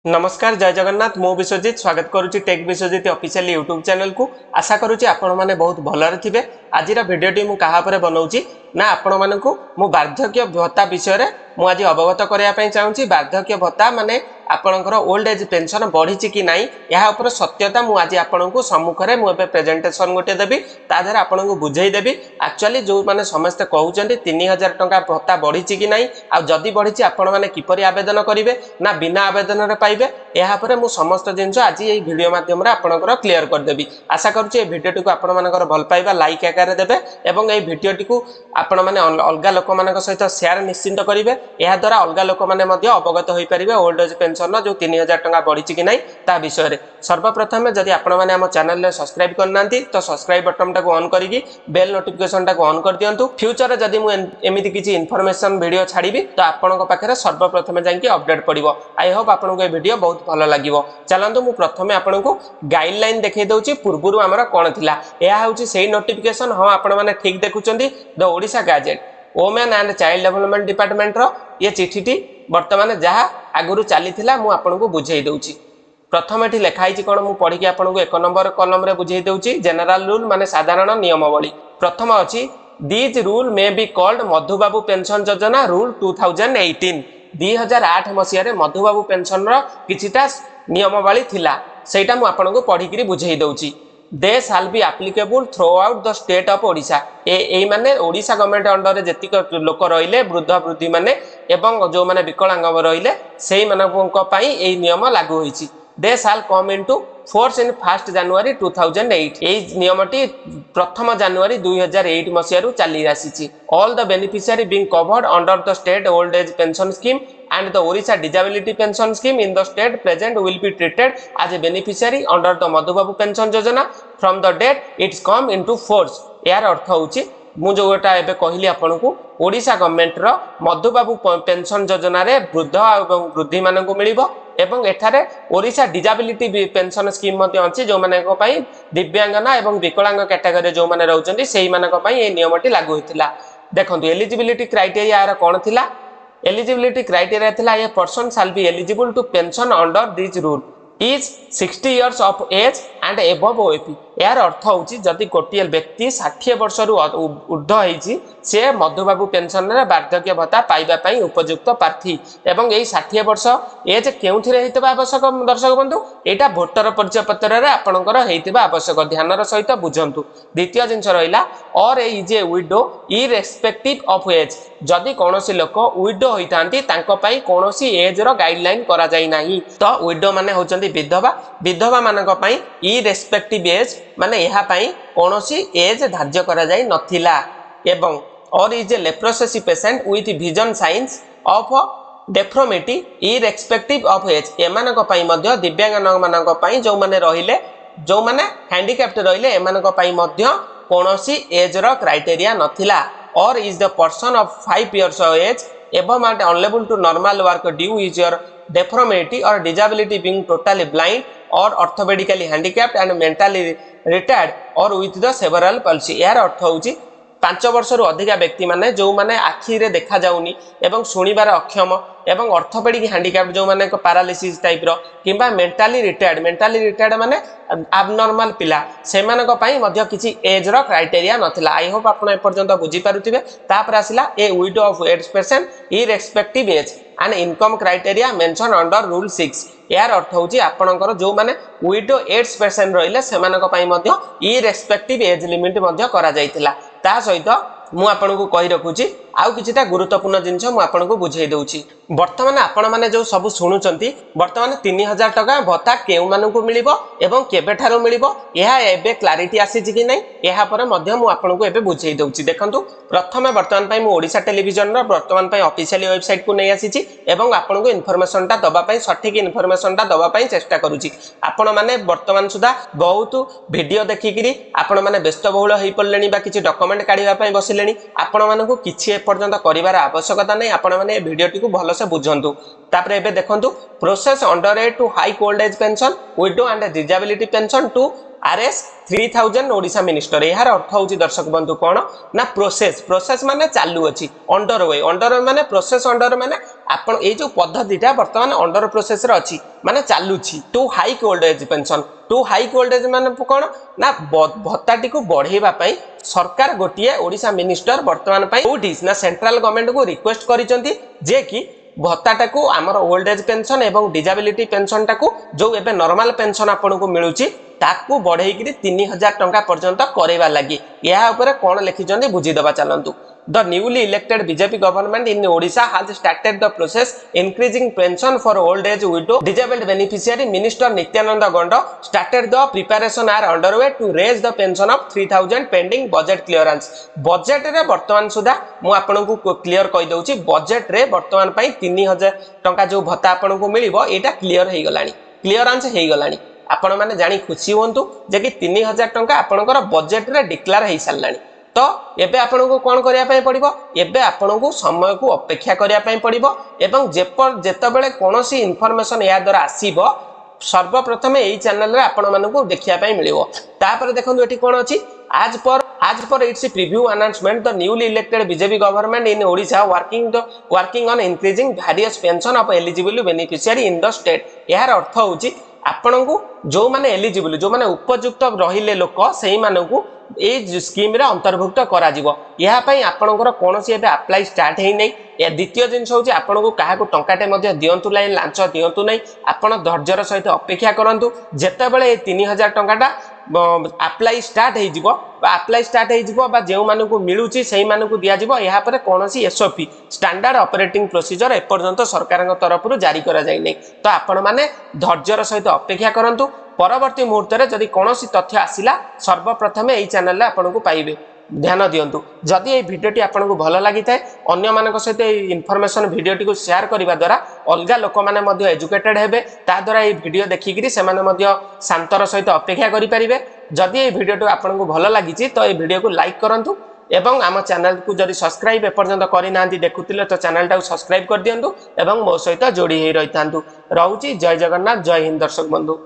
नमस्कार जय जगन्नाथ मु विश्वजित स्वागत करुच्ची tech Biswajit official YouTube channel को आशा करुच्ची आपण मैंने बहुत भलरे थे। आज भिडटी मुझे क्या बनाऊँगी ना आपण मानू मु वार्धक्य भत्ता विषय में मुझे अवगत करने चाहूँगी। वार्धक्य भत्ता माने आपणकर ओल्ड एज पेंशन बढ़ी कि ना यहाँ उपर सत्यता मुझे आपण को सम्मुख में मुझे प्रेजेंटेशन गोटे देवी तादर आपन को बुझेदेवी एक्चुअली जो मैंने समस्ते कहते 3000 टंका भत्ता बढ़ी कि ना आदि बढ़ी आपण मैंने किपर आवेदन करेंगे ना बिना आवेदन पाइबे यापर मुझ समस्त जिन आज ये वीडियो मध्यम आपंकर क्लीयर करदेवी। आशा करुच्ची भिडटी को आपंकर भल पाइबा लाइक आकार देवे और ये भिडटी को आपण मैंने अलग लोक सहित सेयार निश्चिंत करेंगे। यह द्वारा अलग लोक मैंने अवगत हो पारे ओल्ड एज पेंशन जो 3000 टंका बढ़ी कि ना ता विषय में। सर्वप्रथम जदि आपण मैंने आम चैनल सब्सक्राइब करना तो सब्सक्राइब बटन टाक ऑन करी बेल नोटिफिकेशन टाक ऑन कर दिंतु। फ्यूचर जदि मुझे किसी इनफॉरमेशन वीडियो छाड़ी तो आपंक पाखे सर्वप्रथम जाकि अपडेट पड़ो। आई होप आपको ये वीडियो बहुत भल लगे। चलतु मुझे प्रथम आपको गाइडलाइन देखई दूसरी पूर्व आमर कौन थी यह हूँ से नोटिफिकेशन। हाँ आपण मैंने ठीक देखुं the Odisha gazette women and child development department ये चिठीटी बर्तमान जहाँ आगुरी चली मुझे बुझे दूसरी। प्रथम ये लिखाई कौन मुझे पढ़ी आपको एक नंबर कलम रे बुझे दूसरी। जनरल रूल माने साधारण नियमावली। प्रथम अच्छी these rule may be called Madhubabu pension योजना रूल 2018। 2008 मसीह मधुबाबू पेंशन किछिटा नियमावली थिला सेटा मु आपनको पढ़ी बुझे दूसरी। They shall be applicable throughout the state of Odisha ए माने ओडिशा गवर्नमेंट अंडर जेतिक लोक रहिले वृद्ध वृद्धि माने एवं जो माने विकलांग रहिले सेही मानक पई ए नियम लागू होईछि। दे साल कम इनटू फोर्स इन 1 जनवरी 2008 ए नियमटी प्रथम जनवरी 2008 मसीह चली आसी। All the beneficiary being covered under the state old age pension scheme and the Orissa disability pension scheme in the state present will be treated as a beneficiary under the Madhubabu pension yojana from the date it's come into force। यार अर्थ होची मु जो गोटा एबे कहली आपनको Odisha government रो Madhubabu pension योजना रे वृद्ध एवं वृद्धि मानक मिलिबो एवं एठारे ओडिशा डिजाबिलिटी पेंशन स्कीम मध्ये अछि जो मानक पई दिव्यांगना एवं विकलांग कैटेगरी जो माने रहउचंदी सेही मानक पई ए नियमटी लागू होइतिला। देखंतु एलिजिबिलिटी क्राइटेरिया यार कोन थिला। Eligibility criteria थिला a person shall be eligible to pension under this rule is 60 years of age and above OAP। यार अर्थ होची जदि गोटे व्यक्ति 60 वर्ष रु ऊर्ध्व होईची से मधुबाबू पेंशन रे वार्धक्य भत्ता पाइबा पई उपयुक्त प्रार्थी एवं एई 60 वर्ष एज केउथिरे हेतबा आवश्यक। दर्शक बंधु एटा वोटर परिचय पत्र रे आपनकर हेतबा आवश्यक ध्यानर सहित बुझंतु। द्वितीय जिंस रहिला or is a widow irrespective of age जदि कोनोसी लोक विडो होइतांती तांको पई कोनोसी एज रो गाइडलाइन करा जाई नाही। तो विडो माने होचंदी विधवा। विधवा मानक पई इरेस्पेक्टिव एज माने यहाँ कौन सी एज धार्य करा जाई नथिला एवं or is a leprosy patient with विजन signs of deformity irrespective of age एमानक पई मध्य दिव्यांग मानक पई जो माने रहिले जो माने हैंडिकैप्ड रहिले एमानक पई मध्य कोनोसी एज रो क्राइटेरिया नथिला। Or is the person of 5 years of age एवं are unable to normal work due is your deformity or disability being totally blind or orthopedically handicapped and mentally retarded or with the several palsy। यार अर्थ होची 5 वर्ष रु अधिक व्यक्ति माने जो माने आखि रे देखा जाउनी एवं सुनिबार अक्षम एवं ऑर्थोपेडिक हैंडिकैप्ड जो माने पैरालिसिस टाइप रो किबा मेंटली रिटायर्ड माने एबनॉर्मल पिला से मानक पई मध्य किछि एज रो क्राइटेरिया नथिला। आई होप आपण ए पर्यंत बुझी पारुथिबे। तापर आसिला ए widow of age person irrespective age and income criteria mention under rule 6। यार अर्थ होची आपणकर जो माने विडो एज पर्सन रहिले से मानक पई मध्य इरेस्पेक्टिव एज लिमिट मध्य करा जायतिला। ता सहित मु आपनको कहि रखुची आउ किछिटा गुरुत्वपूर्ण जिंस मु आपनको बुझाई दउची। वर्तमान आपण माने जो सब सुनुचंती वर्तमान 3000 टका भत्ता केउ मानकु मिलिबो एवं केबे ठारो मिलिबो एहा एबे क्लैरिटी आसी कि नै एहा पर मध्य मु आपनको एबे बुझाई दउची। देखंतु प्रथमे वर्तमान पई मु ओडिशा टेलीविजन रो वर्तमान पई ऑफिशियल वेबसाइट को नै आसीची एवं आपनको इन्फॉर्मेशन ता दबा पई सठिक इन्फॉर्मेशन ता दबा पई चेष्टा करूची। आपण माने वर्तमान सुधा बहुत वीडियो देखिकिरी आपण माने व्यस्त बहुल होई पड़लेनी बा किछि डॉक्यूमेंट काढिबा पई बसिलेनी आपण मानकु किछि पर्यंत करिवार आवश्यकता नहीं। आपण माने वीडियोटी को भलसे बुझंतु। तापर एबे देखंतु process under a to high old age pension widow and disability pension to RS 3000 Odisha minister यार अर्थ हूँ दर्शक बंधु कौन ना प्रोसेस माने चालू अच्छी अंडर वे माने प्रोसेस अंडर माने आपण ये जो पद्धतिटा बर्तमान अंडर प्रोसेस रे अच्छी माने चालुछि to hike old age pension to hike old age माने कौन ना भत्ताटी को बढ़ेवा पई सरकार गोटिए ओडिशा मिनिस्टर बर्तमान पई ना सेंट्रल गवर्नमेंट को रिक्वेस्ट करिसेंती जे कि भत्ताटा को आमर ओल्ड एज पेंशन एवं डिजाबिलिटी पेंशन टाकू जो एबे नॉर्मल पेंशन आपन को मिलुची ताकू बढ़ेकरी 3000 टंका पर्यंत करेवा लगी या ऊपर कौन लिखिछन्ती बुझीदबा चलंतु The newly elected BJP government in Odisha has started the process increasing pension for old age widow disabled beneficiary. Minister Nityananda Gonda started the preparation are underway to raise the pension of 3000 pending budget clearance. Budget रे वर्तमान सुधा मु आपन को clear कहि दउची budget रे वर्तमान पई 3000 टंका जो भत्ता आपन को मिलिबो एटा क्लियर हेइ गलानी क्लियरेंस हेइ गलानी आपण माने जानी खुशी होंतु जे कि 3000 टंका आपनकर बजेट रे डिक्लेयर हेइ सारलानी तो एबे आपन को कोन करिया पई पड़िबो एबे आपन को समय को अपेक्षा करिया पई पड़िबो एवं जेतेबेले कोनोसी इन्फॉर्मेशन या द्वारा आसीबो सर्वप्रथम एई चैनल रे आपन माने को देखिया पई मिलिबो तापर देखंतु एठी कोन अछि आज पर it's preview announcement the newly elected BJP government in Odisha working on increasing various pension of eligible beneficiary in the state यार अर्थ होउची आपन को जो माने एलिजिबल जो माने उपयुक्त रहिले लोक सेही माने को ए स्कीम रे अंतर्भुक्त करा जिवो या पई आपनकर कोनोसी एबे अप्लाई स्टार्ट हेइ नै या द्वितीय जिंस होची आपन को काहा को टंकाटे मध्ये दियंतु लाइन लांच दियंतु नै आपन धैर्यर सहित अपेक्षा करंतु जेतेबेले 3000 टंकाटा अप्लाई स्टार्ट हेइ जिवो बा अप्लाई स्टार्ट हेइ जिवो बा जेउ मानु को मिलुची सेही मानु को दिया जिवो या पर कोनोसी एसओपी स्टैंडर्ड ऑपरेटिंग प्रोसीजर ए पर्यंत सरकारक तरफ जारी करा जाई नै तो आपन माने धैर्यर सहित अपेक्षा करंतु परवर्ती मुहूर्त रे जदि कोनोसी तथ्य आसिला सर्वप्रथम एई चैनल रे आपन को पाइबे ध्यान दियंतु जदि ए भिडियोटी आपन को भलो लागि थाए अन्य मानक सहित इन्फॉर्मेशन भिडियोटी को शेयर करिबा द्वारा अलगा लोक माने मध्ये एजुकेटेड हेबे ता द्वारा ए भिडियो देखिकरी से माने मध्ये शांतर सहित अपेक्षा करि परिबे जदि ए भिडियोटी आपन को भलो लागिची तो ए भिडियो को लाइक करंतु एवं आम चैनल को जदि सब्सक्राइब एपर्यंत करि नांती देखुतिले तो चैनल टा सब्सक्राइब कर दियंतु एवं मो सहित जोड़ी हे रहितांतु रहउची जय जगन्नाथ जय हिंद दर्शक बंधु।